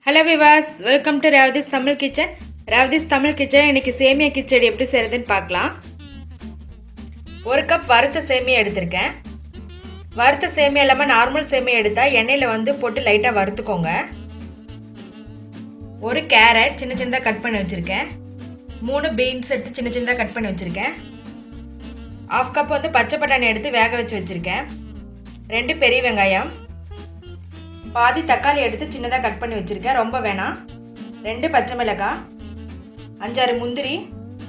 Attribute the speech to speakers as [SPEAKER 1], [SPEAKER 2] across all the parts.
[SPEAKER 1] Hello viewers, welcome to Ravdi's Tamil Kitchen. Ravdi's Tamil Kitchen இன்னைக்கு சேமியா கிச்சடி எப்படி செய்யறதுன்னு பார்க்கலாம். 1 கப் வறுத்த சேமியா எடுத்துர்க்கேன். வறுத்த சேமியா இல்லாம நார்மல் சேமியா எடுத்தா எண்ணெயில வந்து போட்டு லைட்டா வறுத்துக்கோங்க. 1 கேரட் சின்ன சின்னதா கட் பண்ணி வச்சிருக்கேன். 3 பீன்ஸ் எடுத்து சின்ன சின்னதா கட் பண்ணி வச்சிருக்கேன். 1/2 கப் வந்து பச்சை பட்டாணி எடுத்து வேக வச்சு வச்சிருக்கேன். 2 பெரிய வெங்காயம், பாதி தக்காளி எடுத்து சின்னதா கட் பண்ணி வச்சிருக்கேன், ரொம்ப வேணாம். 2 பச்சை மிளகாய், 5-6 முந்திரி,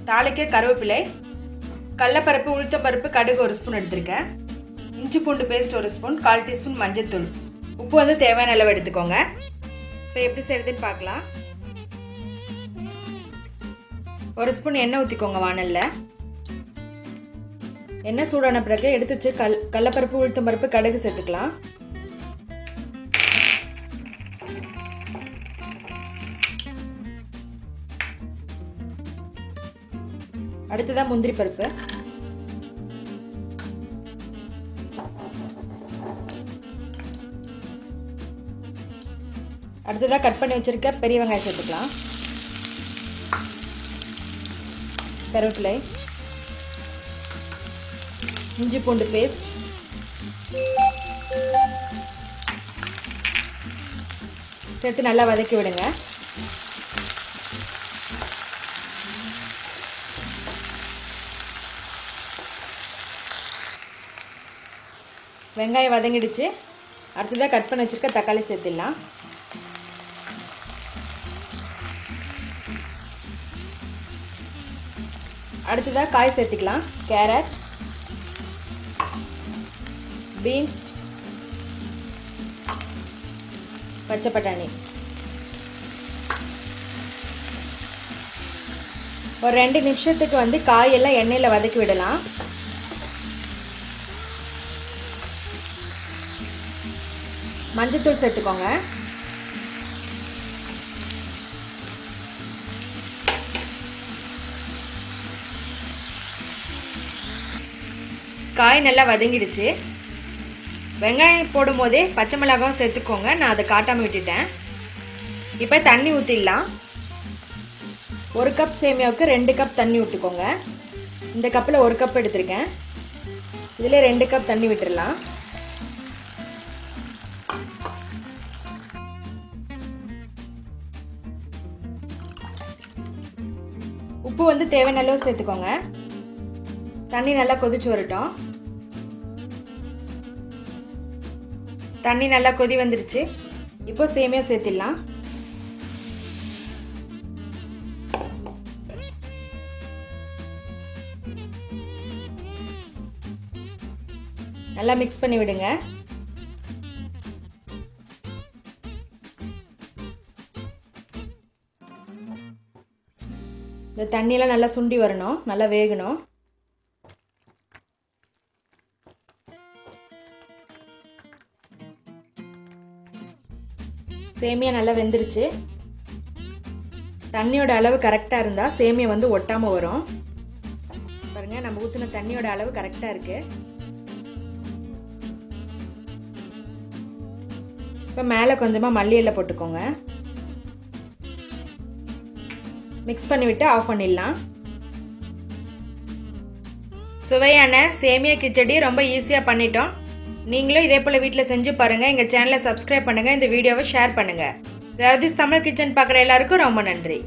[SPEAKER 1] தாளிக்க கருவேப்பிலை, கடலைப்பருப்பு, உளுத்தம்பருப்பு, கடுகு 1 ஸ்பூன் எடுத்துருக்கேன். இஞ்சி பூண்டு பேஸ்ட் 1 ஸ்பூன், 1/4 டீஸ்பூன் மஞ்சள் தூள், உப்பு வந்து தேவையான அளவு எடுத்துக்கோங்க. இப்போ எப்படி செய்யறதுன்னு பார்க்கலாம். 1 ஸ்பூன் எண்ணெய் ஊற்றிக்கோங்க வானல்ல. எண்ணெய் சூடான பிறகு எடுத்து வச்சு கடலைப்பருப்பு, உளுத்தம்பருப்பு, கடுகு சேர்த்துக்கலாம். அடுத்ததா முந்திரி பருப்பு, அடுத்ததா கட் பண்ணி வச்சிருக்க பெரிய வெங்காயம் சேர்த்துக்கலாம். கருவேப்பிலை, இஞ்சி பூண்டு பேஸ்ட், சேர்த்து நல்லா வதக்கி விடுங்க. வெங்காயம் வதங்கிடுச்சு. அடுத்ததாக கட் பண்ணி வச்சுருக்க தக்காளி சேர்த்துடலாம். அடுத்ததாக காய் சேர்த்துக்கலாம். கேரட், பீன்ஸ், பச்சை பட்டாணி. ஒரு 2 நிமிஷத்துக்கு வந்து காயெல்லாம் எண்ணெயில் வதக்கி விடலாம். மஞ்சத்தூள் சேர்த்துக்கோங்க. காய் நல்லா வதங்கிடுச்சு. வெங்காயம் போடும் போதே பச்சை மிளகாயும் சேர்த்துக்கோங்க, நான் அதை காட்டாமல் விட்டுட்டேன். இப்போ தண்ணி ஊற்றிடலாம். 1 கப் சேமியாவுக்கு 2 கப் தண்ணி விட்டுக்கோங்க. இந்த கப்பில் 1 கப் எடுத்திருக்கேன், இதில் 2 கப் தண்ணி விட்டுடலாம். உப்பு வந்து தேவையான அளவு சேர்த்துக்கோங்க. தண்ணி நல்லா கொதிச்சு வரட்டும். தண்ணி நல்லா கொதி வந்துருச்சு. இப்போ சேமியா சேர்த்திடலாம். நல்லா மிக்ஸ் பண்ணி விடுங்க. இந்த தண்ணியெல்லாம் நல்லா சுண்டி வரணும், நல்லா வேகணும். சேமியா நல்லா வெந்துருச்சு. தண்ணியோட அளவு கரெக்டாக இருந்தால் சேமியா வந்து ஒட்டாமல் வரும். பாருங்க, நம்ம ஊற்றின தண்ணியோட அளவு கரெக்டாக இருக்கு. இப்போ மேலே கொஞ்சமாக மல்லி இலை போட்டுக்கோங்க. மிக்ஸ் பண்ணிவிட்டு ஆஃப் பண்ணிடலாம். சுவையான சேமியா கிச்சடி ரொம்ப ஈஸியாக பண்ணிட்டோம். நீங்களும் இதே போல் வீட்டில் செஞ்சு பாருங்கள். எங்கள் சேனலை சப்ஸ்கிரைப் பண்ணுங்கள், இந்த வீடியோவை ஷேர் பண்ணுங்கள். ரவ்திஸ் தமிழ் கிச்சன் பார்க்குற எல்லாருக்கும் ரொம்ப நன்றி.